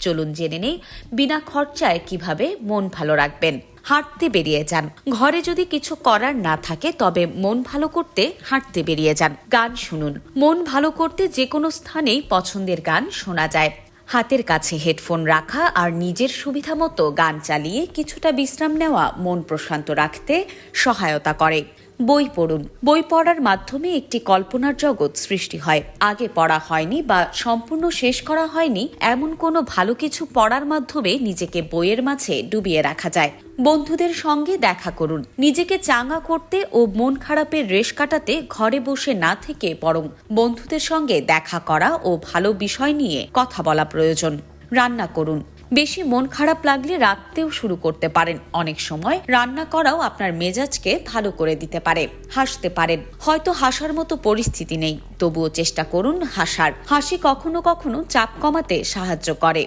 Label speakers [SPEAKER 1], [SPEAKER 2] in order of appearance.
[SPEAKER 1] চলুন জেনে নেই বিনা খরচায় কিভাবে মন ভালো রাখবেন। হাঁটতে বেরিয়ে যান। ঘরে যদি কিছু করার না থাকে তবে মন ভালো করতে হাঁটতে বেরিয়ে যান। গান শুনুন। মন ভালো করতে যে কোনো স্থানেই পছন্দের গান শোনা যায়। হাতের কাছে হেডফোন রাখা আর নিজের সুবিধা মতো গান চালিয়ে কিছুটা বিশ্রাম নেওয়া মন প্রশান্ত রাখতে সহায়তা করে। বই পড়ুন। বই পড়ার মাধ্যমে একটি কল্পনার জগৎ সৃষ্টি হয়। আগে পড়া হয়নি বা সম্পূর্ণ শেষ করা হয়নি এমন কোনো ভালো কিছু পড়ার মাধ্যমে নিজেকে বইয়ের মাঝে ডুবিয়ে রাখা যায়। বন্ধুদের সঙ্গে দেখা করুন। নিজেকে চাঙ্গা করতে ও মন খারাপের রেশ কাটাতে ঘরে বসে না থেকে বরং বন্ধুদের সঙ্গে দেখা করা ও ভালো বিষয় নিয়ে কথা বলা প্রয়োজন। রান্না করুন। বেশি মন খারাপ লাগলে রাতেও শুরু করতে পারেন। অনেক সময় রান্না করাও আপনার মেজাজকে ভালো করে দিতে পারে। হাসতে পারেন। হয়তো হাসার মতো পরিস্থিতি নেই, তবুও চেষ্টা করুন হাসার। হাসি কখনো কখনো চাপ কমাতে সাহায্য করে।